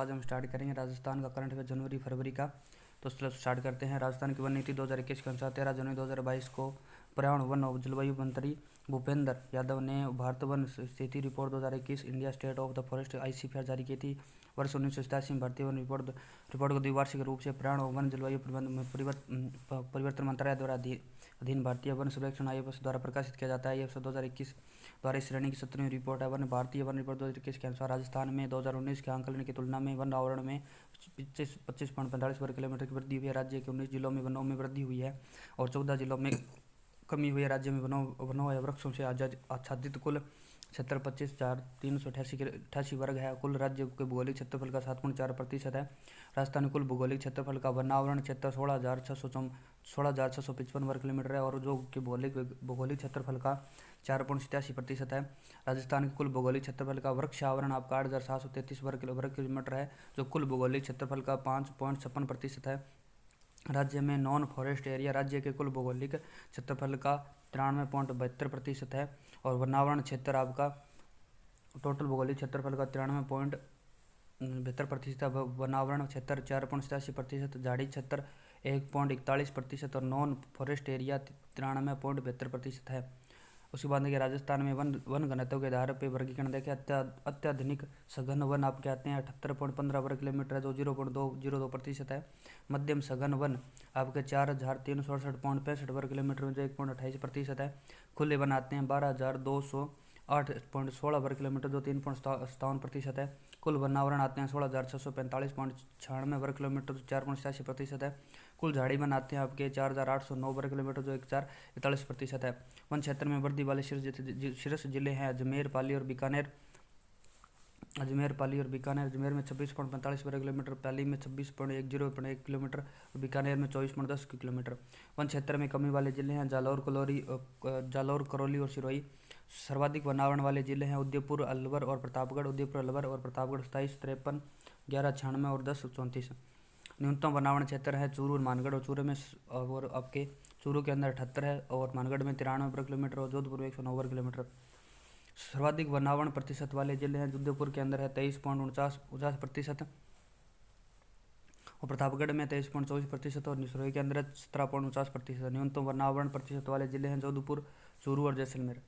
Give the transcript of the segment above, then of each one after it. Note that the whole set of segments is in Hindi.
आज हम स्टार्ट करेंगे राजस्थान का करंट अफेयर जनवरी फरवरी का। तो चलो स्टार्ट करते हैं। राजस्थान की वन नीति 2021 के अनुसार 13 जनवरी 2022 को पर्यावरण वन और जलवायु मंत्री भूपेंद्र यादव ने भारत वन स्थिति report 2021 India state of the forest ICPR जारी की थी। वर्ष 1987 में भारतीय वन रिपोर्ट को द्विवार्षिक रूप से पर्यावरण और वन जलवायु परिवर्तन मंत्रालय द्वारा अधीन भारतीय वन सर्वेक्षण आयोग द्वारा प्रकाशित किया जाता है। यह 2021 द्वारा इस श्रेणी की 17वीं रिपोर्ट है। भारतीय वन रिपोर्ट 2021 के अनुसार राजस्थान में 2019 के आंकलन की तुलना में वन आवरण में 25.45 वर्ग किलोमीटर की वृद्धि हुई है। राज्य के 19 जिलों में वनों में वृद्धि हुई है और 14 जिलों में कमी हुई है। राज्य में वनों या वृक्षों से आच्छादित कुल क्षेत्र 25,388 वर्ग है। कुल राज्य के भौगोलिक क्षेत्रफल का 7.4% है। राजस्थान कुल भौगोलिक क्षेत्रफल का वनावरण क्षेत्र 16,655 वर्ग किलोमीटर है और जो कि भौगोलिक क्षेत्रफल का 4.87% है। राजस्थान के कुल भौगोलिक क्षेत्रफल का वृक्ष आवरण आपका 8,733 वर्ग किलोमीटर है, जो कुल भौगोलिक क्षेत्रफल का 5.56% है। राज्य में नॉन फॉरेस्ट एरिया राज्य के कुल भौगोलिक क्षेत्रफल का 93.72% है और वनावरण क्षेत्र आपका टोटल भौगोलिक क्षेत्रफल का 93.72% है। वनावरण क्षेत्र 4.87%, झाड़ी क्षेत्र 1.41% और नॉन फॉरेस्ट एरिया 93.72% है। उसके बाद देखिए राजस्थान में वन घनत्व के आधार पर वर्गीकरण देखें। अत्याधुनिक सघन वन आपके आते हैं 78.15 वर्ग किलोमीटर है, जो 0.202% है। मध्यम सघन वन आपके 4,368.65 वर्ग किलोमीटर में, जो 1.28% है। खुले वन आते हैं 12,208.16 वर्ग किलोमीटर, जो 3.57% है। कुल वनावरण आते हैं 16,645.96 वर्ग किलोमीटर, जो 4.86% है। कुल झाड़ी वन आते हैं आपके 4,809 वर्ग किलोमीटर, जो 4.41% है। वन क्षेत्र में वृद्धि वाले शीर्ष जिले हैं अजमेर, पाली और बीकानेर। अजमेर में 26.45 वर्ग किलोमीटर, पाली में 26.10 किलोमीटर और बीकानेर में 24.10 किलोमीटर। वन क्षेत्र में कमी वाले जिले हैं जालौर, करौली और सिरोही। सर्वाधिक वनावरण वाले जिले हैं उदयपुर, अलवर और प्रतापगढ़। 27, 53, 11, 96 और 10, 34। न्यूनतम वनावरण क्षेत्र है चूरू और मानगढ़ और आपके चूरू के अंदर 78 है और मानगढ़ में 93 वर्ग किलोमीटर और जोधपुर में 109 वर्ग किलोमीटर। सर्वाधिक वनावरण प्रतिशत वाले जिले हैं जोधपुर के अंदर है 23.49% और प्रतापगढ़ में 23.24% और सिरोही के अंदर 17.49%। न्यूनतम वनावरण प्रतिशत वाले जिले हैं जोधपुर, चूरू और जैसलमेर।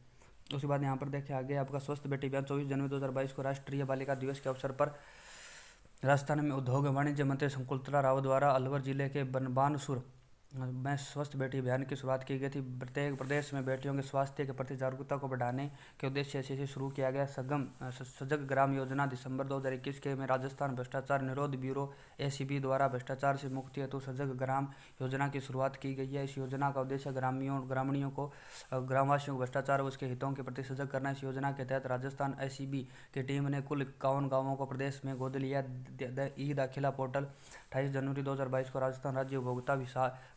उसके बाद यहाँ पर देखिए आगे आपका स्वस्थ बेटी अभियान 24 जनवरी 2022 को राष्ट्रीय बालिका दिवस के अवसर पर राजस्थान में उद्योग एवं वाणिज्य मंत्री शकुंतला राव द्वारा अलवर जिले के बानसूर में स्वस्थ बेटी अभियान की शुरुआत की गई थी। प्रत्येक प्रदेश में बेटियों के स्वास्थ्य के प्रति जागरूकता को बढ़ाने के उद्देश्य से शुरू किया गया सजग ग्राम योजना दिसंबर 2021 के में राजस्थान भ्रष्टाचार निरोध ब्यूरो ACB द्वारा भ्रष्टाचार से मुक्ति हेतु सजग ग्राम योजना की शुरुआत की गई है। इस योजना का उद्देश्य ग्रामीणों को ग्रामवासियों को भ्रष्टाचार और उसके हितों के प्रति सजग करना। इस योजना के तहत राजस्थान ACB की टीम ने कुल 51 गाँवों को प्रदेश में गोद लिया। ई दाखिला पोर्टल 28 जनवरी 2022 को राजस्थान राज्य उपभोक्ता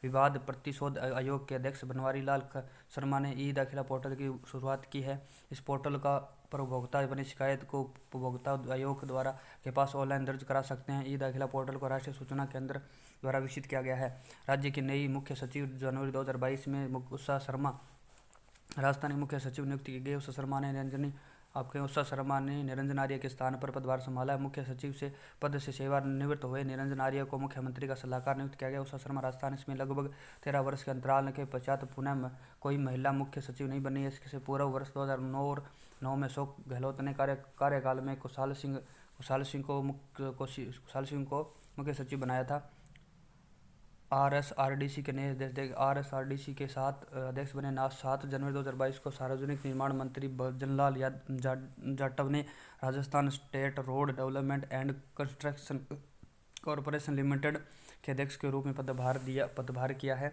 विवाद प्रतिशोध आयोग के अध्यक्ष बनवारी लाल शर्मा ने ई दाखिला पोर्टल की शुरुआत की है। इस पोर्टल का पर उपभोक्ता बनी शिकायत को उपभोक्ता आयोग द्वारा के पास ऑनलाइन दर्ज करा सकते हैं। ई दाखिला पोर्टल को राष्ट्रीय सूचना केंद्र द्वारा विकसित किया गया है। राज्य की नई मुख्य सचिव जनवरी 2022 में उत्साह शर्मा राजस्थानी मुख्य सचिव नियुक्त की गई। उत्साह शर्मा ने निरंजन आर्य के स्थान पर पदभार संभाला। मुख्य सचिव से पद से सेवानिवृत्त हुए निरंजन आर्य को मुख्यमंत्री का सलाहकार नियुक्त किया गया। उत्साह शर्मा राजस्थान इसमें लगभग 13 वर्ष के अंतराल के पश्चात पुनः कोई महिला मुख्य सचिव नहीं बनी है। इससे पूर्व वर्ष 2009 में अशोक गहलोत ने कार्यकाल में कुशाल सिंह को मुख्य सचिव बनाया था। RSRDC के साथ अध्यक्ष बने 7 जनवरी 2022 को सार्वजनिक निर्माण मंत्री जनलाल जाटव ने Rajasthan state road development and construction corporation limited के अध्यक्ष के रूप में पदभार किया है।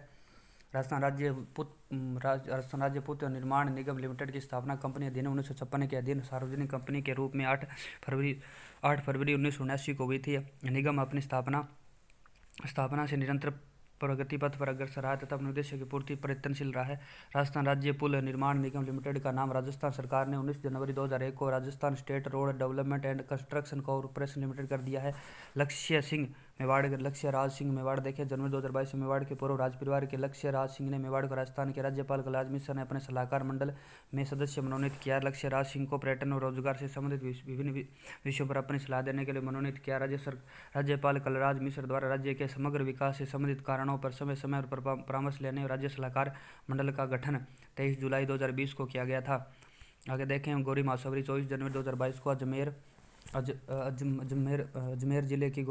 राजस्थान राज्य पुत निर्माण निगम लिमिटेड की स्थापना कंपनी अधिनियम 1956 के अधीन सार्वजनिक कंपनी के रूप में 8 फरवरी 1979 को हुई थी। निगम अपनी स्थापना से निरंतर प्रगति पथ पर अग्रसर रहा है तथा अपने उद्देश्य की पूर्ति प्रयत्नशील रहा है। राजस्थान राज्य पुल निर्माण निगम लिमिटेड का नाम राजस्थान सरकार ने 19 जनवरी 2001 को Rajasthan state road development and construction corporation limited कर दिया है। लक्ष्य सिंह मेवाड़ के लक्ष्य राज सिंह मेवाड़ देखे जनवरी 2022 में मेवाड़ के पूर्व राज परिवार के लक्ष्य राज सिंह ने मेवाड़ को राजस्थान के राज्यपाल कलराज मिश्र ने अपने सलाहकार मंडल में सदस्य मनोनीत किया। लक्ष्य राज सिंह को पर्यटन और रोजगार से संबंधित विभिन्न विषयों पर अपनी सलाह देने के लिए मनोनीत किया। राज्यपाल कलराज मिश्र द्वारा राज्य के समग्र विकास से संबंधित कारणों पर समय समय पर परामर्श लेने राज्य सलाहकार मंडल का गठन 23 जुलाई 2020 को किया गया था। आगे देखें गौरी महासवरी 24 जनवरी 2022 को अजमेर जिले की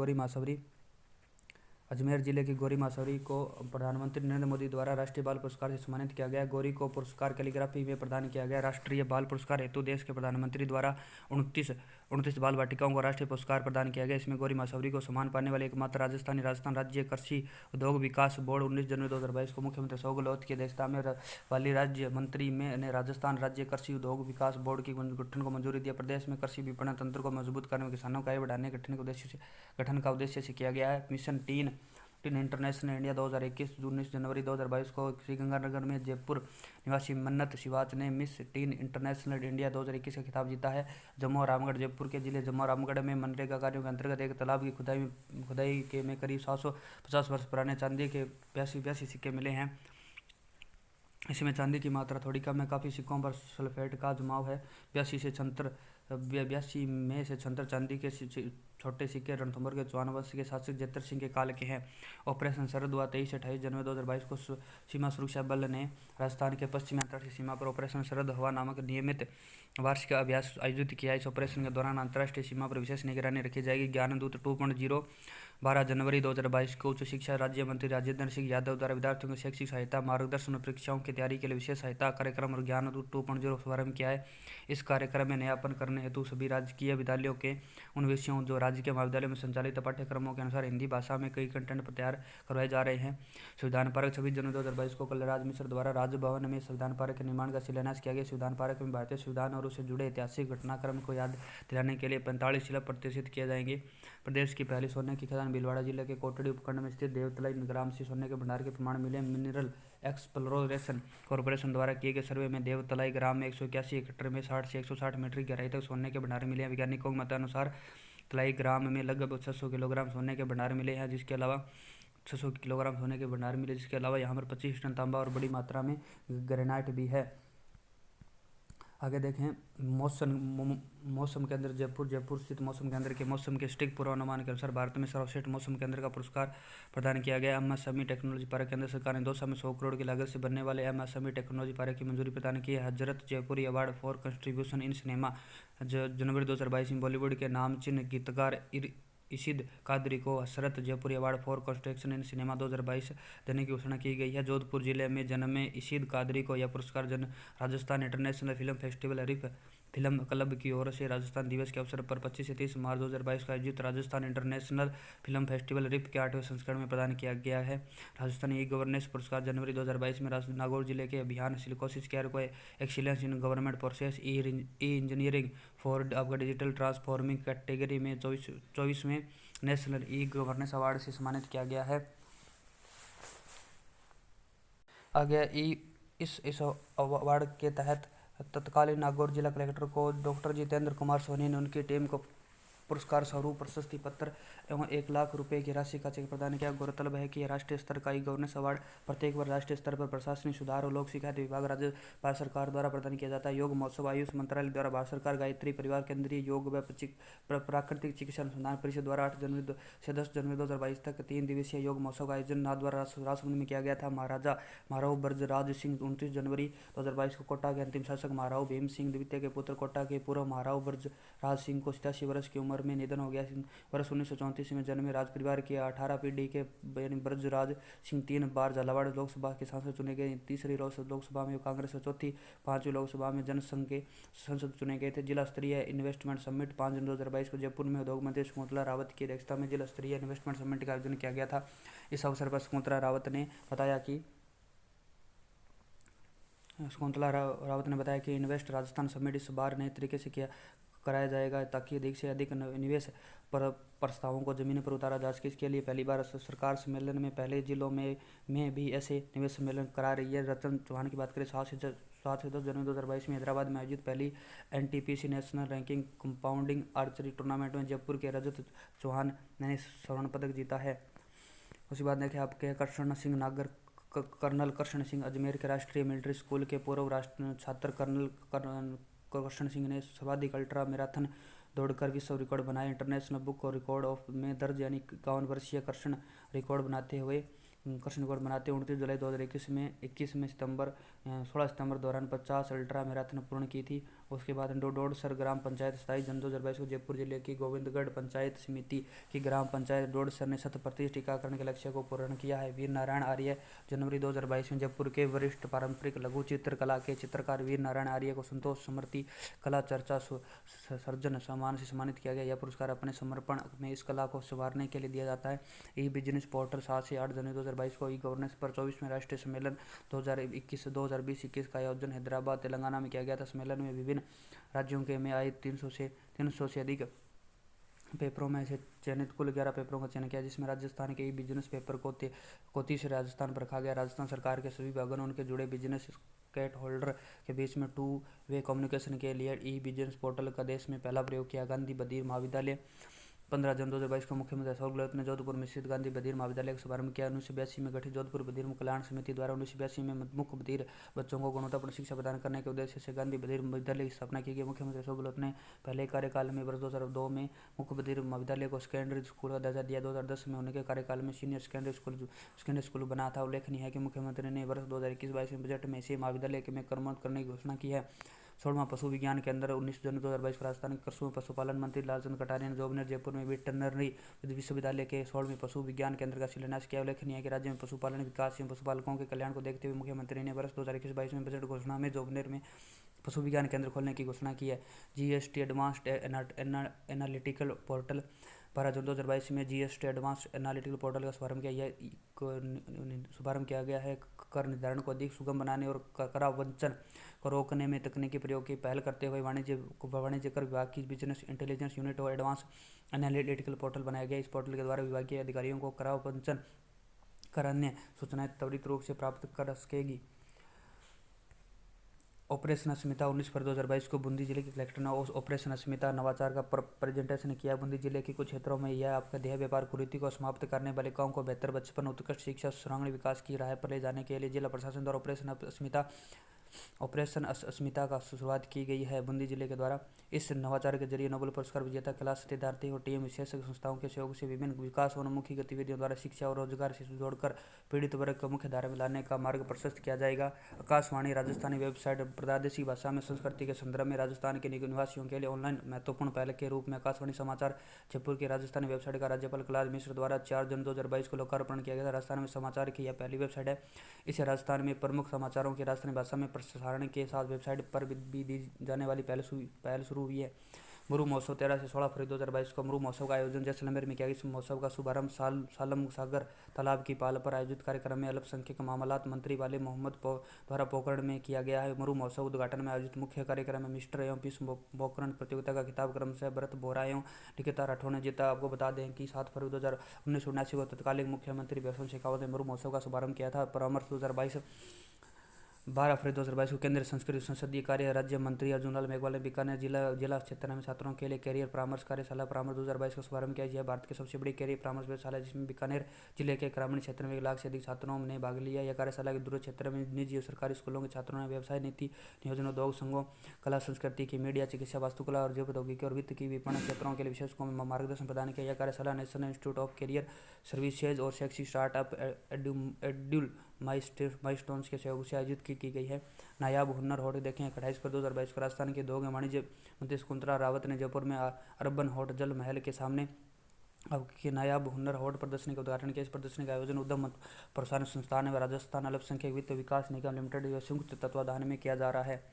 गौरी महासवरी को प्रधानमंत्री नरेंद्र मोदी द्वारा राष्ट्रीय बाल पुरस्कार से सम्मानित किया गया। गौरी को पुरस्कार कैलीग्राफी में प्रदान किया गया। राष्ट्रीय बाल पुरस्कार हेतु देश के प्रधानमंत्री द्वारा 29 बाल बाटिकाओं को राष्ट्रीय पुरस्कार प्रदान किया गया। इसमें गौरी महासवरी को सम्मान पाने वाले एकमात्र राजस्थान राज्य कृषि उद्योग विकास बोर्ड 19 जनवरी 2022 को मुख्यमंत्री अशोक गहलोत की अध्यक्षता में वाली राज्य मंत्री ने राजस्थान राज्य कृषि उद्योग विकास बोर्ड के गठन को मंजूरी दिया। प्रदेश में कृषि विपणन तंत्र को मजबूत करने में किसानों का आय बढ़ाने गठन का उद्देश्य से किया गया है। मिशन टीन इंटरनेशनल इंडिया 2021 19 जनवरी 2022 को श्रीगंगानगर में जयपुर निवासी मन्नत शिवाच ने मिस टीन इंटरनेशनल इंडिया 2021 का खिताब जीता है। जम्मू और रामगढ़ जयपुर के जिले जम्मू और रामगढ़ में मनरेगा कार्यों के अंतर्गत एक तालाब की खुदाई के में करीब 750 वर्ष पुराने चांदी के 82 सिक्के मिले हैं। इसमें चांदी की मात्रा थोड़ी कम है। काफ़ी सिक्कों पर सल्फेट का जमाव है। 82 में से 76 चांदी के छोटे सिक्के रणथंभौर के चौहान वंश के शासक जैतर सिंह के काल के हैं। ऑपरेशन शरद हुआ 23 से 28 जनवरी 2022 को सीमा सुरक्षा बल ने राजस्थान के पश्चिमी अंतर्राष्ट्रीय सीमा पर ऑपरेशन शरद हवा नामक नियमित वार्षिक अभ्यास आयोजित किया। इस ऑपरेशन के दौरान अंतर्राष्ट्रीय सीमा पर विशेष निगरानी रखी जाएगी। ज्ञानदूत 2.0 12 जनवरी 2022 को उच्च शिक्षा राज्य मंत्री राजेंद्र सिंह यादव द्वारा विद्यार्थियों को शैक्षिक सहायता मार्गदर्शन और परीक्षाओं की तैयारी के लिए विशेष सहायता कार्यक्रम और ज्ञानदूत 2.0 शुभारंभ किया है। इस कार्यक्रम में नयापन करने हेतु सभी राजकीय विद्यालयों के उन विषयों जो राज्य के महाविद्यालयों में संचालित पाठ्यक्रमों के अनुसार हिंदी भाषा में कई कंटेंट तैयार करवाए जा रहे हैं। संविधान पार्क 26 जनवरी 2022 को कलराज मिश्र द्वारा राजभवन में संविधान पार्क के निर्माण का शिलान्यास किया गया। संविधान पार्क में भारतीय संविधान और उससे जुड़े ऐतिहासिक घटनाक्रम को याद दिलाने के लिए 45 शिला प्रतिष्ठित किए जाएंगे। प्रदेश की पहली सोने की खदान भीलवाड़ा जिले के कोटड़ी उपखंड में स्थित देवतलाई ग्राम से सोने के भंडार के प्रमाण मिले। मिनरल एक्सप्लोरेशन कॉर्पोरेशन द्वारा किए गए सर्वे में देवतलाई ग्राम में 181 हेक्टेयर में 60 से 160 मीटर की गहराई तक सोने के भंडार मिले हैं। वैज्ञानिकों के मतानुसार तलाई ग्राम में लगभग 600 किलोग्राम सोने के भंडार मिले हैं, जिसके अलावा 600 किलोग्राम सोने के भंडार मिले जिसके अलावा यहाँ पर 25 टन तांबा और बड़ी मात्रा में ग्रेनाइट भी है। आगे देखें मौसम केंद्र जयपुर स्थित मौसम केंद्र के मौसम के सटीक पूर्वानुमान के अनुसार भारत में सर्वश्रेष्ठ मौसम केंद्र का पुरस्कार प्रदान किया गया। एमएसएमई टेक्नोलॉजी पार्क केंद्र सरकार ने 2 साल में 100 करोड़ की लागत से बनने वाले एमएसएमई टेक्नोलॉजी पार्क की मंजूरी प्रदान की है। Hasrat Jaipuri award for contribution in cinema जनवरी 2022 में बॉलीवुड के नामचीन गीतकार इशिद कादरी को Hasrat Jaipuri award for construction in cinema 2022 देने की घोषणा की गई है। जोधपुर जिले में जन्मे इशिद कादरी को यह पुरस्कार राजस्थान इंटरनेशनल फिल्म फेस्टिवल रिफ फिल्म क्लब की ओर से राजस्थान दिवस के अवसर पर 25 से 30 मार्च 2022 को आयोजित राजस्थान इंटरनेशनल फिल्म फेस्टिवल रिफ के 8वें संस्करण में प्रदान किया गया है। राजस्थान ई गवर्नेंस पुरस्कार जनवरी 2022 में नागौर जिले के अभियान सिलिकोसिस केयर को excellence in government process E engineering for आपका डिजिटल ट्रांसफॉर्मिंग कैटेगरी में 24वें नेशनल ई गवर्नेंस अवार्ड से सम्मानित किया गया है। आगे इस अवार्ड के तहत तत्कालीन नागौर जिला कलेक्टर को डॉक्टर जितेंद्र कुमार सोनी ने उनकी टीम को पुरस्कार स्वरूप प्रशस्ति पत्र एवं 1 लाख रुपए की राशि का चेक प्रदान किया। गौरतलब है कि राष्ट्रीय स्तर का ई गवर्नेंस अवार्ड प्रत्येक वर्ष राष्ट्रीय स्तर पर प्रशासनिक सुधार और लोक शिकायत विभाग राज्य भारत सरकार द्वारा प्रदान किया जाता है। योग महोत्सव आयुष मंत्रालय द्वारा भारत सरकार गायत्री परिवार केंद्रीय योग व प्राकृतिक चिकित्सा अनुसंधान परिषद द्वारा 8 जनवरी से 10 जनवरी 2022 तक 3 दिवसीय योग महोत्सव का आयोजन नाथद्वारा राजसमंद में किया गया था। महाराजा महाराव ब्रजराज सिंह 29 जनवरी 2022 को कोटा के अंतिम शासक महाराव भीम सिंह द्वितीय के पुत्र कोटा के पूर्व महाराव ब्रजराज सिंह को 87 वर्ष की उम्र में निधन हो गया। वर्ष 1934 में जन्मे राज परिवार के 18 पीढ़ी के ब्रजराज सिंह 3 बार झालावाड़ लोकसभा के सांसद चुने गए। तीसरी लोकसभा में कांग्रेस और चौथी 5वीं लोकसभा में जनसंघ के सांसद चुने गए थे। जिला स्तरीय इन्वेस्टमेंट समिट 5 जनवरी 2022 को जयपुर में उद्योग मंत्री शकुंतला रावत की अध्यक्षता में जिला स्तरीय इन्वेस्टमेंट समिट का आयोजन किया गया था। इस अवसर पर शकुंतला रावत ने बताया कि इन्वेस्ट राजस्थान समिट इस बार नए तरीके से कराया जाएगा ताकि अधिक से अधिक निवेश प्रस्तावों को जमीन पर उतारा जा सके। इसके लिए पहली बार सरकार सम्मेलन में पहले जिलों में भी ऐसे निवेश सम्मेलन करा रही है। रतन चौहान की बात करें 7 से 7 से 10 जनवरी 2022 में हैदराबाद में आयोजित पहली NTPC national ranking compounding archery tournament में जयपुर के रजत चौहान ने स्वर्ण पदक जीता है। उसके बाद देखें आपके कृष्ण सिंह नागर कर्नल कृष्ण सिंह अजमेर के राष्ट्रीय मिलिट्री स्कूल के पूर्व राष्ट्र छात्र कर्नल कृष्ण सिंह ने सर्वाधिक अल्ट्रा मैराथन दौड़कर विश्व रिकॉर्ड बनाया। इंटरनेशनल बुक और रिकॉर्ड ऑफ में दर्ज यानी 51 वर्षीय कृष्ण रिकॉर्ड बनाते 29 जुलाई 2021 में 16 सितंबर दौरान 50 अल्ट्रा मैराथन पूर्ण की थी। उसके बाद डोडसर ग्राम पंचायत 27 जनवरी 2022 को जयपुर जिले की गोविंदगढ़ पंचायत समिति की ग्राम पंचायत डोडसर ने 100% टीकाकरण के लक्ष्य को पूर्ण किया है। वीर नारायण आर्य जनवरी 2022 में जयपुर के वरिष्ठ पारंपरिक लघु चित्रकला के चित्रकार वीर नारायण आर्य को संतोष स्मृति कला चर्चा सर्जन सम्मान से सम्मानित किया गया। यह पुरस्कार अपने समर्पण में इस कला को संवारने के लिए दिया जाता है। ई बिजनेस पोर्टल 7 से 8 जनवरी 2022 को ई गवर्नेंस पर 24वें राष्ट्रीय सम्मेलन 2021 का आयोजन हैदराबाद तेलंगाना में किया गया था। सम्मेलन में विभिन्न राज्यों के में आए 300 से अधिक पेपरों में से चयनित कुल 11 पेपरों का चयन किया, जिसमें राजस्थान के ई बिजनेस पेपर को तीसरे राजस्थान पर रखा गया। राजस्थान सरकार के सभी विभागों ने उनके जुड़े बिजनेस स्टेक होल्डर के बीच में 2 वे कम्युनिकेशन के लिए ई बिजनेस पोर्टल का देश में पहला प्रयोग किया। गांधी बधिर महाविद्यालय 15 जनवरी 2022 को मुख्यमंत्री अशोक गहलोत ने जोधपुर में स्थित गांधी बधिर महाविद्यालय का शुभारंभ किया। 1982 में गठित जोधपुर बधिर कल्याण समिति द्वारा 1982 में मुख्य बधिर बच्चों को गुणवत्तापूर्ण शिक्षा प्रदान करने के उद्देश्य से गांधी बधिर महाविद्यालय की स्थापना की गई। मुख्यमंत्री अशोक गहलोत ने पहले कार्यकाल में वर्ष 2002 में मुख्य बधिर महाविद्यालय को सेकेंडरी स्कूल का दर्जा दिया। 2010 में उनके कार्यकाल में सीनियर सेकेंडरी स्कूल बना था। उल्लेखनीय है कि मुख्यमंत्री ने वर्ष 2021-22 में बजट में इसे महाविद्यालय में कर्मरत करने की घोषणा की है। 16वां पशु विज्ञान केंद्र 19 जनवरी 2022 को राजस्थान के कृषि एवं पशुपालन मंत्री लालचंद कटारिया ने जोबनेर जयपुर में वेटरनरी विश्वविद्यालय के 16वें पशु विज्ञान केंद्र का शिलान्यास किया। उल्लेखनीय है कि राज्य में पशुपालन विकास एवं पशुपालकों के कल्याण को देखते हुए मुख्यमंत्री ने वर्ष 2021-22 में बजट घोषणा में जोबनेर में पशु विज्ञान केंद्र खोलने की घोषणा की है। GST एडवांस्ड एनालिटिकल पोर्टल 12 जून 2022 में GST एडवांस्ड एनालिटिकल पोर्टल का शुभारंभ किया गया है। कर निर्धारण को अधिक सुगम बनाने और करावंचन को रोकने में तकनीकी प्रयोग की पहल करते हुए वाणिज्य कर विभाग की बिजनेस इंटेलिजेंस यूनिट और एडवांस एनालिटिकल पोर्टल बनाया गया। इस पोर्टल के द्वारा विभागीय अधिकारियों को करावंचन कर अन्य सूचनाएं त्वरित रूप से प्राप्त कर सकेगी। ऑपरेशन अस्मिता 19 फरवरी 2022 को बूंदी जिले के कलेक्टर ने ऑपरेशन अस्मिता नवाचार का प्रेजेंटेशन किया। बूंदी जिले के कुछ क्षेत्रों में यह आपका देह व्यापार कुरीति को समाप्त करने वाले गाँव को बेहतर बचपन उत्कृष्ट शिक्षा सर्वांगीण विकास की राह पर ले जाने के लिए जिला प्रशासन द्वारा ऑपरेशन अस्मिता का शुरुआत की गई है। बूंदी जिले के द्वारा इस नवाचार के जरिए नोबेल पुरस्कार विजेता कला सत्यार्थी और टीम विशेषज्ञ संस्थाओं के सहयोग से विभिन्न विकासोन्मुखी गतिविधियों द्वारा शिक्षा और रोजगार से जोड़कर पीड़ित वर्ग को मुख्य धारा में लाने का मार्ग प्रशस्त किया जाएगा। आकाशवाणी राजस्थानी वेबसाइट प्रादेशिक भाषा में संस्कृति के संदर्भ में राजस्थान के निवासियों के लिए ऑनलाइन महत्वपूर्ण पहल के रूप में आकाशवाणी समाचार जयपुर की राजस्थानी वेबसाइट का राज्यपाल कलराज मिश्र द्वारा 4 जून 2022 को लोकार्पण किया गया था। राजस्थान में समाचार की यह पहली वेबसाइट है। इसे राजस्थान में प्रमुख समाचारों की राजस्थानी भाषा में प्रसारण के साथ वेबसाइट पर भी दी जाने वाली पहल शुरू हुई है। मरु महोत्सव 13 से 16 फरवरी 2022 को मरु महोत्सव का आयोजन जैसलमेर में किया गया। इस महोत्सव का शुभारंभ सालम सागर तालाब की पाल पर आयोजित कार्यक्रम में अल्पसंख्यक मामलात मंत्री वाले मोहम्मद द्वारा पोखरण में किया गया है। मरु महोत्सव उद्घाटन में आयोजित मुख्य कार्यक्रम में मिस्टर एवं पीयूष पोखरण प्रतियोगिता का खिताब क्रमशः भरत बोरा एवं निकिता राठौर ने जीता। आपको बता दें कि 7 फरवरी 1979 को तत्कालीन मुख्यमंत्री भूपेश शेखावत ने मरु महोत्सव का शुभारंभ किया था। परामर्श 2022 12 फरवरी 2022 को केंद्रीय संस्कृति संसदीय कार्य राज्य मंत्री अर्जुनलाल मेघवाल ने बीकानेर जिला क्षेत्र में छात्रों के लिए कैरियर परामर्श कार्यशाला परामर्श 2022 का शुभारंभ किया। यह भारत की सबसे बड़ी कैरियर परामर्श कार्यशाला है, जिसमें बीकानेर जिले के ग्रामीण क्षेत्र में 1 लाख से अधिक छात्रों ने भाग लिया। यह कार्यशाला के दूर क्षेत्र में निजी और सरकारी स्कूलों के छात्रों ने व्यवसाय नीति नियोजन उद्योग संघों कला संस्कृति की मीडिया चिकित्सा वास्तुकला और जैव प्रौद्योगिकी और वित्त की विपणन क्षेत्रों के लिए विशेषज्ञों में मार्गदर्शन प्रदान किया। यह कार्यशाला national institute of career services और सेक्सी स्टार्टअप एड्यूल माइलस्टोन्स के सहयोग से आयोजित की गई है। नायाब हुनर हॉट देखें 28 फरवरी 2022 को राजस्थान के उद्योग एवं वाणिज्य मंत्री शकुंतला रावत ने जयपुर में अर्बन हॉट जल महल के सामने आपके नायाब हुनर हॉट प्रदर्शनी का उद्घाटन किया। इस प्रदर्शनी का आयोजन उद्यम प्रोत्साहन संस्थान एवं राजस्थान अल्पसंख्यक वित्त विकास निगम लिमिटेड संयुक्त तत्वाधान में किया जा रहा है।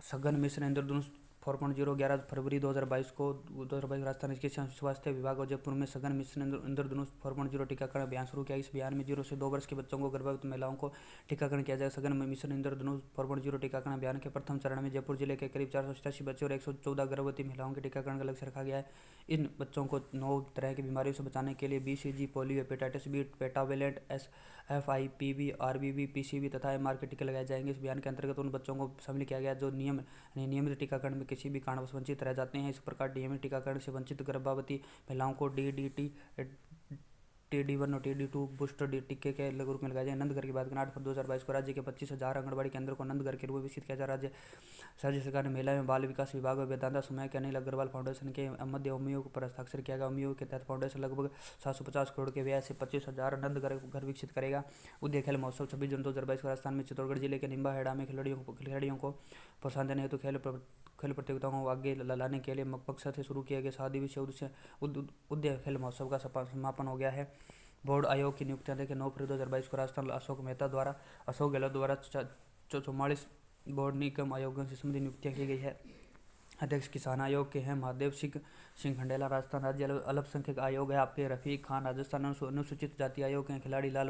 सघन मिश्र इंद्रधनुष 4.0 11 फरवरी 2022 राजस्थान के स्वास्थ्य विभाग और जयपुर में सघन मिशन इंद्रधनुष 4.0 टीकाकरण अभियान शुरू किया। इस अभियान में 0 से 2 वर्ष के बच्चों को गर्भवती महिलाओं को टीकाकरण किया जाएगा। सघन मिशन इंद्रधनुष 4.0 टीकाकरण अभियान के प्रथम चरण में जयपुर जिले के करीब 487 बच्चे और 114 गर्भवती महिलाओं के टीकाकरण का लक्ष्य रखा गया है। इन बच्चों को 9 तरह की बीमारियों से बचाने के लिए BCG, polio, hepatitis B, pentavalent, FIPV, RBV, PCV तथा MR के टीके लगाए जाएंगे। इस अभियान के अंतर्गत उन बच्चों को शामिल किया गया जो नियमित टीकाकरण में किसी भी कारणवश वंचित रह जाते हैं। इस प्रकार नियमित टीकाकरण से वंचित गर्भवती महिलाओं को DDT, TD1 और TD2 बूस्टर टीके के रूप में लगाए जाए। नंदगढ़ की बात करें 8 फरवरी 2022 को राज्य के 25,000 आंगनबाड़ी केंद्रों को नंदगढ़ के रूप में विकसित किया जा रहा है। राज्य सरकार ने महिला एवं बाल विकास विभाग और वेदांता समय के अनिल अग्रवाल फाउंडेशन के मध्य OMIO पर हस्ताक्षर किया गया। OMIO के तहत फाउंडेशन लगभग 750 करोड़ के व्यय से 25,000 नंदगढ़ घर विकसित करेगा। उद्योग खेल महोत्सव 26 जून 2022 को राजस्थान में चित्तौड़गढ़ जिले के निम्बाहेड़ा में खिलाड़ियों को प्रोत्साहन देने हेतु खेल प्रतियोगिताओं को आगे लाने के लिए मकसद से शुरू किए गए 7 दिवसीय उद्योग खेल महोत्सव का समापन हो गया है। बोर्ड आयोग की नियुक्तियां देखें 9 फरवरी 2022 को राजस्थान अशोक गहलोत द्वारा 44 बोर्ड निगम आयोगों से संबंधित नियुक्तियां की गई है। अध्यक्ष किसान आयोग के हैं महादेव सिंह खंडेला। राजस्थान राज्य अल्पसंख्यक आयोग है आपके रफीक खान। राजस्थान अनुसूचित जाति आयोग हैं खिलाड़ी लाल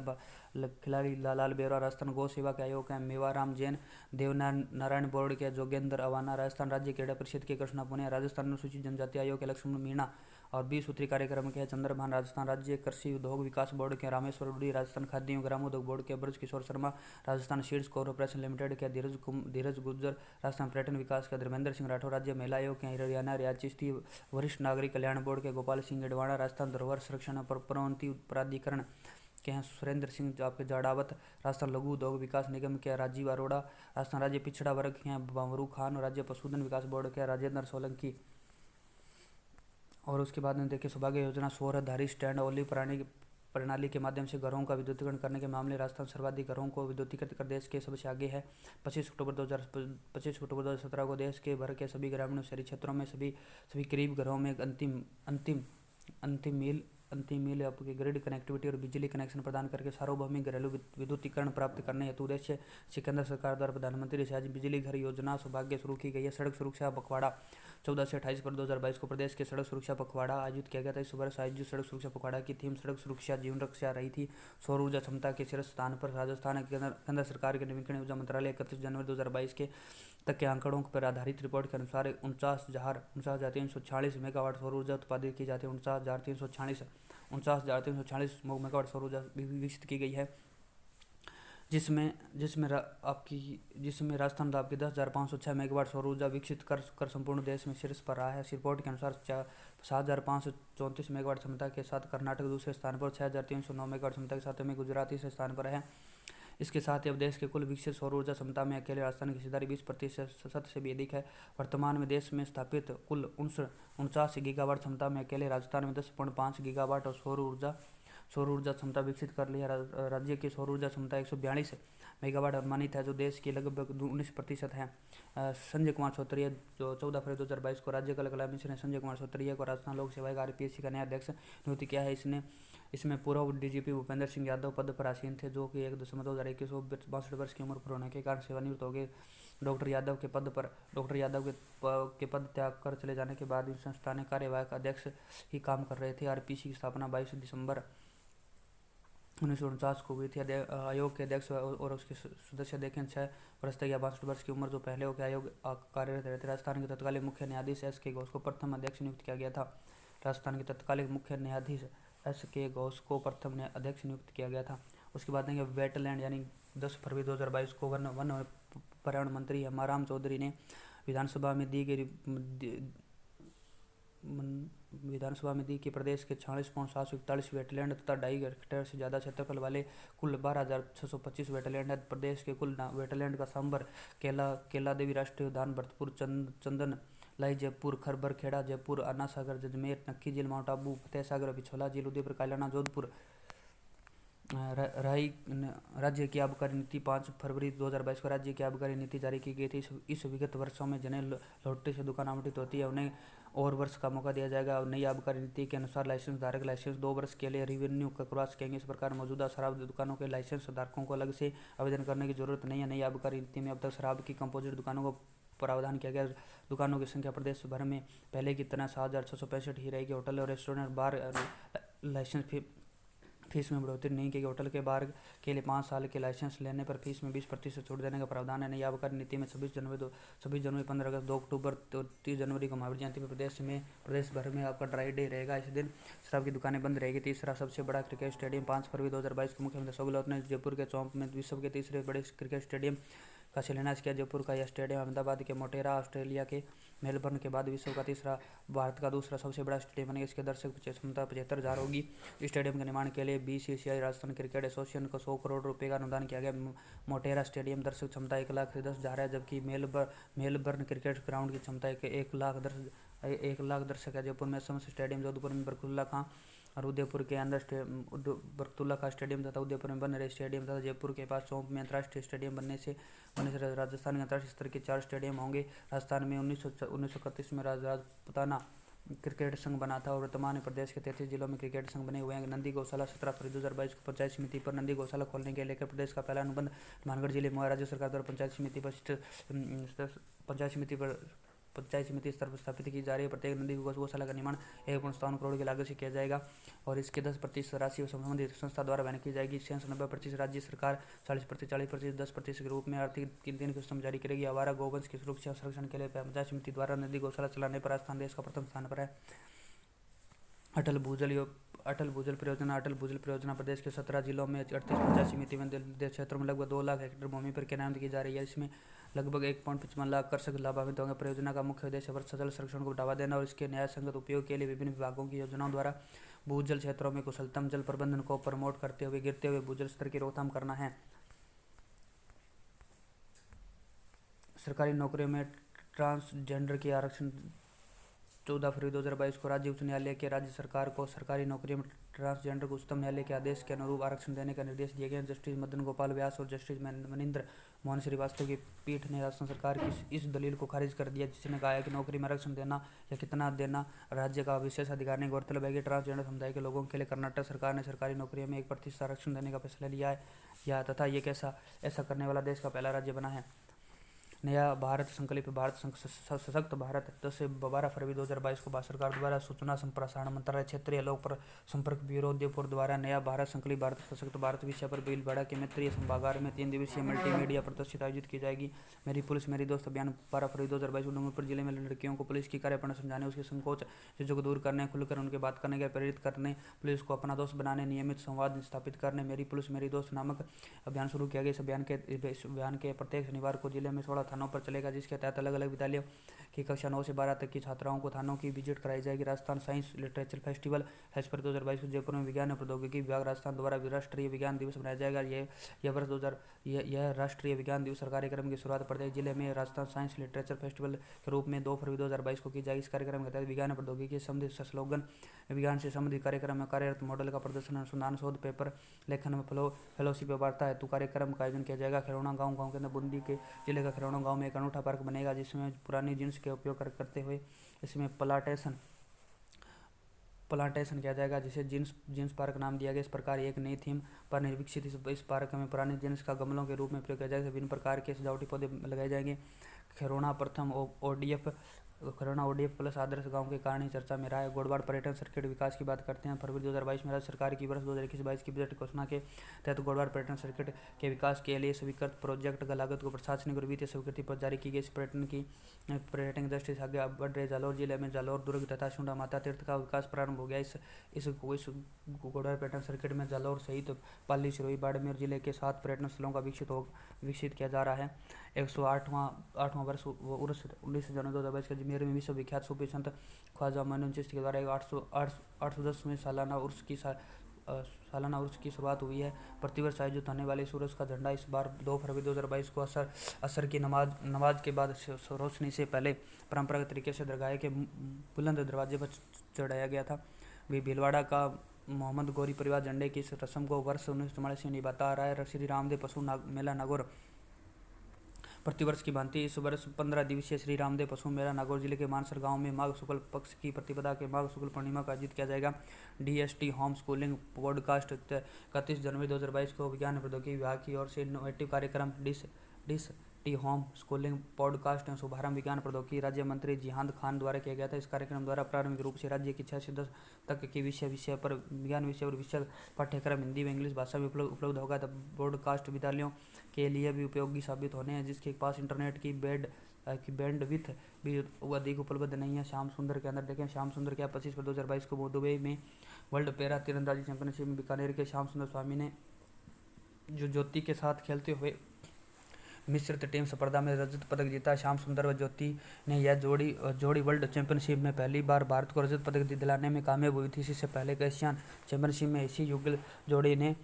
बेरा। राजस्थान गौ सेवा के आयोग हैं मेवाराम जैन। देवनारायण बोर्ड के जोगेंद्र अवाना। राजस्थान राज्य क्रीड़ा परिषद के कृष्णा पुनिया। राजस्थान अनुसूचित जनजाति आयोग के लक्ष्मण मीणा और 20 सूत्री कार्यक्रम के चंद्रभान। राजस्थान राज्य कृषि उद्योग विकास बोर्ड के रामेश्वर उडी। राजस्थान खाद्य एवं ग्रामोद्योग बोर्ड के Braj Kishore Sharma. Rajasthan seeds corporation limited के धीरज गुर्जर। राजस्थान पर्यटन विकास के धर्मेंद्र सिंह राठौर। राज्य महिला आयोग के हरियाणा रियाज चिश्ती। वरिष्ठ नागरिक कल्याण बोर्ड के गोपाल सिंह एडवाणा। राजस्थान धरोहर संरक्षण और प्रोन्नति प्राधिकरण के हैं सुरेंद्र सिंह आपके जाड़ावत। राजस्थान लघु उद्योग विकास निगम के राजीव अरोड़ा। राजस्थान राज्य पिछड़ा वर्ग के हैं बावरू खान। और राज्य पशुधन विकास बोर्ड के राजेंद्र सोलंकी। और उसके बाद में देखिए सौभाग्य योजना सौर आधारित स्टैंड ओली प्रणाली के माध्यम से घरों का विद्युतीकरण करने के मामले राजस्थान सर्वाधिक घरों को विद्युतीकृत कर देश के सबसे आगे है। 25 अक्टूबर 2017 को देश के भर के सभी ग्रामीण शहरी क्षेत्रों में सभी करीब घरों में अंतिम मील आपके ग्रिड कनेक्टिविटी और बिजली कनेक्शन प्रदान करके सार्वभौमिक घरेलू विद्युतीकरण प्राप्त करने हेतु उद्देश्य से केंद्र सरकार द्वारा प्रधानमंत्री सहज बिजली घर योजना सौभाग्य शुरू की गई है। सड़क सुरक्षा पखवाड़ा 14 से 28 फरवरी 2022 को प्रदेश के सड़क सुरक्षा पखवाड़ा आयोजित किया गया था। इस वर्ष आयोजित सड़क सुरक्षा पखवाड़ा की थीम सड़क सुरक्षा जीवन रक्षा रही थी। सौर ऊर्जा क्षमता के शीर्ष स्थान पर राजस्थान केंद्र सरकार के नवीकरण ऊर्जा मंत्रालय 31 जनवरी 2022 के तक के आंकड़ों पर आधारित रिपोर्ट के अनुसार 49,346 मेगावाट सौर ऊर्जा उत्पादित की जाती है। 49,346 मेगावाट सौर ऊर्जा विकसित की गई है, जिसमें राजस्थान आपके 10,506 मेगावाट सौर ऊर्जा विकसित कर संपूर्ण देश में शीर्ष पर रहा है। इस रिपोर्ट के अनुसार 7,534 मेगावाट क्षमता के साथ कर्नाटक दूसरे स्थान पर, 6,309 मेगावाट क्षमता के साथ में गुजरात तीसरे स्थान पर है। इसके साथ ही अब देश के कुल विकसित सौर ऊर्जा क्षमता में अकेले राजस्थान की हिस्सेदारी 20% से भी अधिक है। वर्तमान में देश में स्थापित कुल 49 गीगावाट क्षमता में अकेले राजस्थान में 10.5 गीगावाट और सौर ऊर्जा क्षमता विकसित कर लिया। राज्य की सौर ऊर्जा क्षमता 142 मेगावाट अनुमानित है, जो देश की लगभग 19% है। संजय कुमार सोतरिया जो 14 फरवरी 2022 को राज्य कला कमिश्नर ने संजय कुमार सोतरिया को राजस्थान लोक सेवा आयोग RPSC का नया अध्यक्ष नियुक्त किया है। इसमें पूर्व DGP भूपेंद्र सिंह यादव पद पर आसीन थे, जो कि 1 दिसंबर 2021 को 62 वर्ष की उम्र पर होने के कारण सेवानिवृत्त हो गए। डॉक्टर यादव के पद त्याग कर चले जाने के बाद इस संस्था ने कार्यवाहक अध्यक्ष ही काम कर रहे थे। RPSC की स्थापना 22 दिसंबर 1949 को हुई थी। आयोग के अध्यक्ष और उसके सदस्य देखें 6 वर्ष तक या 62 वर्ष की उम्र जो पहले हो के आयोग कार्यरत रहते। राजस्थान के तत्कालीन मुख्य न्यायाधीश SK घोष को प्रथम अध्यक्ष नियुक्त किया गया था। राजस्थान के तत्कालीन मुख्य न्यायाधीश SK घोष को प्रथम अध्यक्ष नियुक्त किया गया था। उसके बाद देंगे वेटलैंड यानी 10 फरवरी 2022 को वन पर्यावरण मंत्री हेमाराम चौधरी ने विधानसभा में दी कि प्रदेश के 46,741 वेटलैंड तथा 2.5 हेक्टेयर से ज़्यादा क्षेत्रफल वाले कुल 12,625 वेटलैंड है। प्रदेश के कुल वेटलैंड का सांबर केला देवी राष्ट्रीय उद्यान, भरतपुर, चंदन लाई जयपुर, खरबर खेड़ा जयपुर, अन्ना सागर जजमेर, नक्की झील माउंट आबू, फतेह सागर बिछोला झील उदयपुर, कायलाना जोधपुर। राज्य की आबकारी नीति 5 फरवरी 2022 को राज्य की आबकारी नीति जारी की गई थी। इस विगत वर्षों में जिन्हें लॉटरी से दुकान आवंटित होती है उन्हें और वर्ष का मौका दिया जाएगा। नई आबकारी नीति के अनुसार लाइसेंस धारक लाइसेंस 2 वर्ष के लिए रिवेन्यू करवा सकेंगे। इस प्रकार मौजूदा शराब दुकानों के लाइसेंस धारकों को अलग से आवेदन करने की जरूरत नहीं है। नई आबकारी नीति में अब तक शराब की कंपोजिट दुकानों को प्रावधान किया गया। दुकानों की संख्या प्रदेश भर में पहले की तरह 7,665 ही रहेगी। होटल और रेस्टोरेंट बार लाइसेंस फीस में बढ़ोतरी नहीं की गई। होटल के बार के लिए 5 साल के लाइसेंस लेने पर फीस में 20% छूट देने का प्रावधान है। नई आबकारी नीति में 26 जनवरी 15 अगस्त 2 अक्टूबर तो 30 जनवरी को महावीर जयंती पर प्रदेश भर में आपका ड्राई डे रहेगा। इस दिन शराब की दुकानें बंद रहेगी। तीसरा सबसे बड़ा क्रिकेट स्टेडियम 5 फरवरी 2022 को मुख्यमंत्री अशोक गहलोत ने जयपुर के चौक में विश्व के तीसरे बड़े क्रिकेट स्टेडियम का शिलान्यास किया। जयपुर का यह स्टेडियम अहमदाबाद के मोटेरा, ऑस्ट्रेलिया के मेलबर्न के बाद विश्व का तीसरा, भारत का दूसरा सबसे बड़ा स्टेडियम बनेगा। इसके दर्शक क्षमता 75,000 होगी। इस स्टेडियम के निर्माण के लिए BCCI राजस्थान क्रिकेट एसोसिएशन को 100 करोड़ रुपए का अनुदान किया गया। मोटेरा स्टेडियम दर्शक क्षमता 1,00,000 से 10,000 है, जबकि मेलबर्न क्रिकेट ग्राउंड की क्षमता 1,00,000 दर्शक है। जयपुर में समस्त स्टेडियम, जोधपुर में बरकुल्ला खां और उदयपुर के अंदर बरकतुल्ला खां स्टेडियम तथा उदयपुर में बन रहे स्टेडियम तथा जयपुर के पास चौक में अंतर्राष्ट्रीय स्टेडियम बनने से राजस्थान के अंतर्राष्ट्रीय स्तर के 4 स्टेडियम होंगे। राजस्थान में 1931 में राजपुताना क्रिकेट संघ बना था और वर्तमान में प्रदेश के 33 जिलों में क्रिकेट संघ बने हुए हैं। नंदी गौशाला 17 फरवरी 2022 को पंचायत समिति पर नंदी गौशाला खोलने के लेकर प्रदेश का पहला अनुबंध हनुमानगढ़ जिले में राज्य सरकार द्वारा पंचायत समिति स्तर पर स्थापित की जा रही है। प्रत्येक नंदी गौशाला का निर्माण 1.57 करोड़ की लागत से किया जाएगा और इसके 10% राशि संबंधित संस्था द्वारा वहन की जाएगी। शेष 90% राज्य सरकार 40%, 10% के रूप में आर्थिक 3 किस्तों में जारी करेगी। आवारा गौवंश की सुरक्षा और संरक्षण के लिए पंचायत समिति द्वारा नंदी गौशाला चलाने पर राजस्थान देश का प्रथम स्थान पर है। अटल भूजल परियोजना प्रदेश के 17 जिलों में 38 पंचायत समिति में क्षेत्रों में लगभग 2 लाख हेक्टेयर भूमि पर क्रियान्वित की जा रही है। इसमें लगभग 1.55 लाख कृषक लाभान्वित होंगे। परियोजना का मुख्य उद्देश्य वर्षा जल संरक्षण को बढ़ावा देना और इसके न्याय संगत उपयोग के लिए विभिन्न विभागों की योजनाओं द्वारा भूजल क्षेत्रों में कुशलतम जल प्रबंधन को प्रमोट करते हुए गिरते हुए भूजल स्तर की रोकथाम करना है। सरकारी नौकरियों में ट्रांसजेंडर के आरक्षण 14 फरवरी 2022 को राज्य उच्च न्यायालय के राज्य सरकार को सरकारी नौकरियों में ट्रांसजेंडर को उच्चतम न्यायालय के आदेश के अनुरूप आरक्षण देने का निर्देश दिए गए। जस्टिस मदन गोपाल व्यास और जस्टिस मनिंद्र मोहन श्रीवास्तव की पीठ ने राजस्थान सरकार की इस दलील को खारिज कर दिया, जिसने कहा है कि नौकरी में आरक्षण देना या कितना देना राज्य का विशेष अधिकार नहीं। गौरतलब है कि ट्रांसजेंडर समुदाय के लोगों के लिए कर्नाटक सरकार ने सरकारी नौकरियों में 1% आरक्षण देने का फैसला लिया है तथा ये ऐसा करने वाला देश का पहला राज्य बना है। नया भारत संकल्प भारत सशक्त भारत 10 से 12 फरवरी 2022 को भारत सरकार द्वारा सूचना संप्रसारण मंत्रालय क्षेत्रीय लोक संपर्क ब्यूरो उदयपुर द्वारा नया भारत संकल्प भारत सशक्त भारत विषय पर भीलवाड़ा के मित्रीय सभागार में 3 दिवसीय मल्टीमीडिया प्रदर्शित आयोजित की जाएगी। मेरी पुलिस मेरी दोस्त अभियान 12 फरवरी 2022 को डूंगरपुर जिले में लड़कियों को पुलिस की कार्यप्रणाली समझाने, उसके संकोच झिझक को दूर करने, खुलकर उनके बात करने के प्रेरित करने, पुलिस को अपना दोस्त बनाने, नियमित संवाद स्थापित करने मेरी पुलिस मेरी दोस्त नामक अभियान शुरू किया गया। इस अभियान के प्रत्येक शनिवार को जिले में 16 थानों पर चलेगा, जिसके तहत अलग अलग विद्यालयों की कक्षा 9 से 12 तक की छात्राओं को थानों की विजिट कराई जाएगी। राजस्थान साइंस लिटरेचर फेस्टिवल फरवरी 2022 को जयपुर में विज्ञान और प्रौद्योगिकी विभाग राजस्थान द्वारा राष्ट्रीय विज्ञान दिवस मनाया जाएगा। यह राष्ट्रीय विज्ञान दिवस कार्यक्रम की शुरुआत प्रत्येक जिले में राजस्थान साइंस लिटरेचर फेस्टिवल के रूप में 2 फरवरी 2022 को की जाएगी। इस कार्यक्रम के तहत विज्ञान और प्रौद्योगिकी संबंधित स्लोगन, विज्ञान से संबंधित कार्यक्रम में कार्यरत मॉडल का प्रदर्शन, अनुसंधान, शोध, पेपर लेखन में फेलोशिप वार्ता हेतु कार्यक्रम का आयोजन किया जाएगा। खिरौना गांव के अंदर बूंदी के जिले का खिरौना गांव में एक अनूठा पार्क बनेगा, जिसमें पुरानी जीन्स के उपयोग करते हुए इसमें प्लांटेशन किया जाएगा, जिसे जीन्स पार्क नाम दिया गया। इस प्रकार एक नई थीम पर निर्विकसित इस पार्क में पुरानी जीन्स का गमलों के रूप में प्रयोग किया जाएगा। विभिन्न प्रकार के सजावटी पौधे लगाए जाएंगे। खिरौना ODF प्लस आदर्श गांव के कारण ही चर्चा में रहा है। गोडवाड़ पर्यटन सर्किट विकास की बात करते हैं। फरवरी 2022 में राज्य सरकार की वर्ष 2021-22 की बजट घोषणा के तहत गोडवाड़ पर्यटन सर्किट के विकास के लिए स्वीकृत प्रोजेक्ट का लागत को प्रशासनिक और वित्तीय स्वीकृति पर जारी की गई। इस पर्यटन दृष्टि से आगे बढ़ रहे जालौर जिले में जालौर दुर्ग तथा शुंडा माता तीर्थ का विकास प्रारंभ हो गया। इस गोडवाड़ पर्यटन सर्किट में जालौर सहित पाली, सिरोही, बाड़मेर जिले के 7 पर्यटन स्थलों का विकसित किया जा रहा है। 108वां वर्ष उर्स 19 जनवरी 2022 के अजमेर में विश्व विख्यात सूफी संत ख्वाजा मोइनुद्दीन चिश्ती के द्वारा 810वें सालाना उर्स की शुरुआत हुई है। प्रतिवर्ष आयोजित होने वाले इस उर्स का झंडा इस बार 2 फरवरी 2022 को असर की नमाज के बाद रोशनी से पहले परंपरागत तरीके से दरगाह के बुलंद दरवाजे पर चढ़ाया गया था। भीलवाड़ा का मोहम्मद गौरी परिवार झंडे की इस रस्म को वर्ष 1944 से निभाता आ रहा है। श्री रामदेव पशु मेला नागौर प्रतिवर्ष की भांति इस वर्ष 15 दिवसीय श्री रामदेव पशु मेला नागौर जिले के मानसर गांव में माघ शुक्ल पक्ष की प्रतिपदा के माघ शुक्ल पूर्णिमा का आयोजित किया जाएगा। DST होम स्कूलिंग पॉडकास्ट 31 जनवरी 2022 को विज्ञान प्रौद्योगिकी विभाग की ओर से इनोवेटिव कार्यक्रम डिस टी होम स्कूलिंग पॉडकास्ट एवं शुभारंभ विज्ञान प्रौद्योगिकी राज्य मंत्री जिहाद खान द्वारा किया गया था। इस कार्यक्रम द्वारा प्रारंभिक रूप से राज्य की 6 से 10 तक की विषय पर विज्ञान विषय और विषय पाठ्यक्रम हिंदी व इंग्लिश भाषा में उपलब्ध होगा। तब ब्रॉडकास्ट विद्यालयों के लिए भी उपयोगी साबित होने हैं, जिसके पास इंटरनेट की बैंडविड्थ भी अधिक उपलब्ध नहीं है। श्याम सुंदर के अंदर देखें, श्याम सुंदर क्या 25/2022 को दुबई में वर्ल्ड पैरा तीरंदाजी चैंपियनशिप में बीकानेर के श्याम सुंदर स्वामी ने जो ज्योति के साथ खेलते हुए मिश्रित टीम स्पर्धा में रजत पदक जीता। श्याम सुंदर व ज्योति ने यह जोड़ी वर्ल्ड चैंपियनशिप में पहली बार भारत को रजत पदक दिलाने में कामयाब हुई थी। इससे पहले एशियन चैंपियनशिप में इसी युगल जोड़ी ने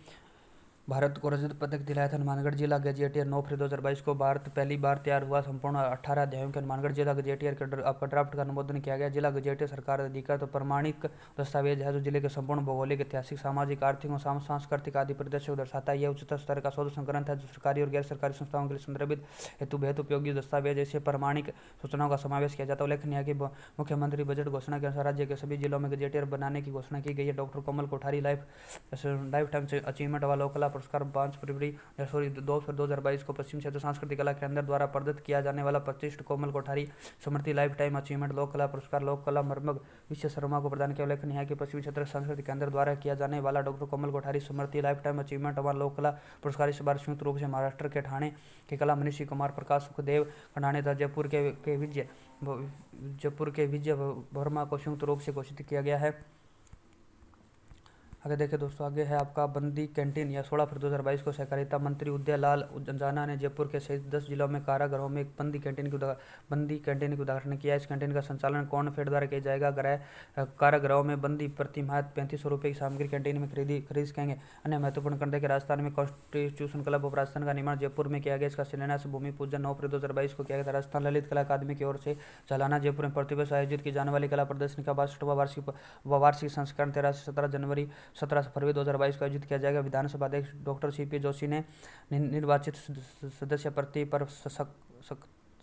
भारत को रजत पदक दिलाया था। हनुमानगढ़ जिला गजेटियर 9 फरवरी 2022 को भारत पहली बार तैयार हुआ। संपूर्ण 18 अध्यायों के हनुमानगढ़ जिला गजेटियर के आपका ड्राफ्ट का अनुमोदन किया गया। जिला गजेटियर सरकार अधिकृत तो प्रमाणिक दस्तावेज है जो जिले के संपूर्ण भौगोलिक, ऐतिहासिक, सामाजिक, आर्थिक और सांस्कृतिक आदि परिदृश्य को दर्शाता है। यह उच्चतर स्तर का शोध संग्रंथ है जो सरकारी और गैर सरकारी संस्थाओं के लिए संदर्भित हेतु बेहद उपयोगी दस्तावेज। ऐसे प्रमाणिक सूचनाओं का समावेश किया जाता है। उल्लेखनीय है कि मुख्यमंत्री बजट घोषणा के अनुसार राज्य के सभी जिलों में गजेटियर बनाने की घोषणा की गई है। डॉक्टर कोमल कोठारी लाइफ टाइम अचीवमेंट व लोक कला पुरस्कार 5 फरवरी 2022 को पश्चिम क्षेत्र सांस्कृतिक कला केंद्र द्वारा प्रदत्त किया जाने वाला 25 कोमल कोठारी स्मृति लाइफ टाइम अचीवमेंट लोक कला पुरस्कार लोक कला मर्मग विश्व शर्मा को प्रदान किया। उल्लेखनीय है कि पश्चिमी क्षेत्र सांस्कृतिक केंद्र द्वारा किया जाने वाला डॉक्टर कोमल कोठारी स्मृति लाइफ टाइम अचीवमेंट व लोक कला पुरस्कार इस बार संयुक्त रूप से महाराष्ट्र के ठाणे के कला मनीषी कुमार प्रकाश सुखदेव खंडाने तथा जयपुर के विजय वर्मा को संयुक्त रूप से घोषित किया गया है। आगे देखिए दोस्तों, आगे है आपका बंदी कैंटीन। या 16 फरवरी 2022 को सहकारिता मंत्री उदय लाल अंजाना ने जयपुर के सहित 10 जिलों में कारागृहों में एक बंदी कैंटीन की उद्घाटन किया। इस कैंटीन का संचालन कॉर्नफेड द्वारा किया जाएगा। कारागृहों में बंदी प्रतिमाह 3500 रुपये की सामग्री कैंटीन में खरीद सकेंगे। अन्य महत्वपूर्ण करने के राजस्थान में कॉन्स्टिट्यूशन क्लब ऑफ राजस्थान का निर्माण जयपुर में किया गया। इसका शिलान्यास भूमि पूजन 9 फरवरी 2022 को किया गया था। राजस्थान ललित कला अकादमी की ओर से जालाना जयपुर में प्रतिवर्ष आयोजित की जाने वाली कला प्रदर्शनी का 62वां वार्षिक संस्करण 13 से 17 फरवरी 2022 को आयोजित किया जाएगा। विधानसभा अध्यक्ष डॉक्टर सीपी जोशी ने निर्वाचित सदस्य प्रति पर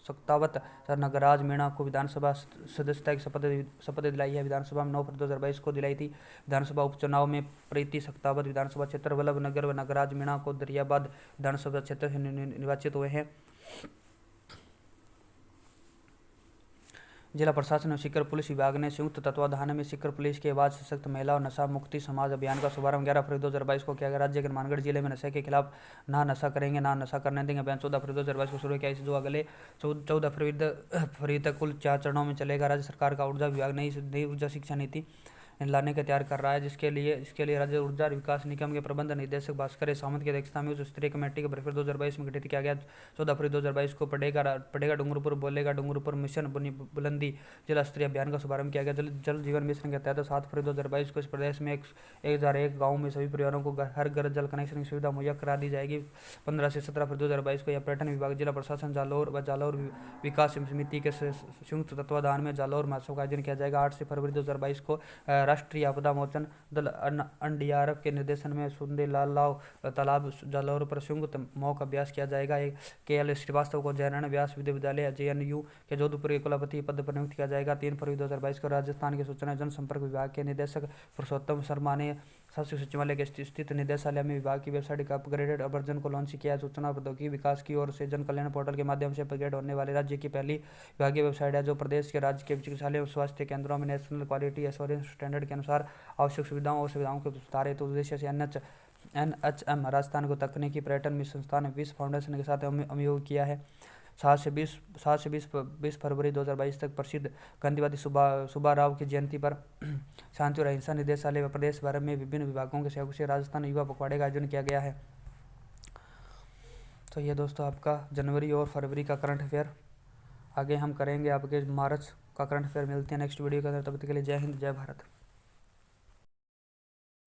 सक्तावत नगराज मीणा को विधानसभा सदस्यता की शपथ दिलाई है। विधानसभा में 9 फरवरी 2022 को दिलाई थी। विधानसभा उपचुनाव में प्रीति सक्तावत विधानसभा क्षेत्र वल्लभ नगर व नगराज मीणा को दरियाबाद विधानसभा क्षेत्र से निर्वाचित हुए हैं। जिला प्रशासन और सीकर पुलिस विभाग ने संयुक्त तत्वाधान में सीकर पुलिस के आवाज सशक्त महिला और नशा मुक्ति समाज अभियान का शुभारंभ 11 फरवरी 2022 को किया गया। राज्य के हनुमानगढ़ जिले में नशे के खिलाफ ना नशा करेंगे ना नशा करने देंगे अभियान 14 फरवरी 2022 को शुरू किया। इस जो अगले 14 फरवरी तक कुल 4 चरणों में चलेगा। राज्य सरकार का ऊर्जा विभाग नई ऊर्जा शिक्षा नीति लाने का तैयार कर रहा है, इसके लिए राज्य ऊर्जा विकास निगम के प्रबंध निदेशक भास्कर सामंत की अध्यक्षता में उच्च स्तरीय कमेटी का बृहस्पति 2022 में गठित किया गया। 14 फरवरी 2022 को पढ़ेगा डूंगरपुर बोलेगा डूंगरपुर मिशन बुलंदी जिला स्तरीय अभियान का शुभारंभ किया गया। जल जीवन मिशन के तहत 7 फरवरी 2022 को इस प्रदेश में 1001 गाँव में सभी परिवारों को हर घर जल कनेक्शन की सुविधा मुहैया करा दी जाएगी। 15 से 17 फरवरी 2022 को यह पर्यटन विभाग जिला प्रशासन जालौर व जालौर विकास समिति के संयुक्त तत्वाधान में जालौर महोत्सव का आयोजन किया जाएगा। 8 फरवरी 2022 को राष्ट्रीय आपदा मोचन दल एनडीआरएफ के निर्देशन में सुंदे लाल तालाब जालौर पर संयुक्त मॉक अभ्यास किया जाएगा। KL श्रीवास्तव को जयनारायण व्यास विश्वविद्यालय JNU के जोधपुर के कुलपति पद पर नियुक्त किया जाएगा। 3 फरवरी 2022 को राजस्थान के सूचना जनसंपर्क विभाग के निदेशक पुरुषोत्तम शर्मा ने शासकीय सचिवालय के स्थित निदेशालय में विभाग की वेबसाइट का अपग्रेडेड वर्जन को लॉन्च किया। सूचना प्रौद्योगिकी विकास की ओर से जन कल्याण पोर्टल के माध्यम से अपग्रेड होने वाले राज्य की पहली विभागीय वेबसाइट है जो प्रदेश के राज्य के चिकित्सालय और स्वास्थ्य केंद्रों में नेशनल क्वालिटी एश्योरेंस स्टैंडर्ड के अनुसार आवश्यक सुविधाओं और सुविधाओं के सुधार हेतु उद्देश्य से NHM राजस्थान को तकनीकी पर्यटन मिशन संस्थान विश्व फाउंडेशन के साथ अमयोग किया है। 7 से 20 फरवरी 2022 तक प्रसिद्ध गांधीवादी सुब्बा राव की जयंती पर शांति और अहिंसा निदेशालय व प्रदेश भर में विभिन्न विभागों के सहयोग से राजस्थान युवा पखवाड़े का आयोजन किया गया है। तो ये दोस्तों आपका जनवरी और फरवरी का करंट अफेयर। आगे हम करेंगे आपके मार्च का करंट अफेयर। मिलते हैं नेक्स्ट वीडियो के अंदर, तब तक के लिए जय हिंद जय भारत।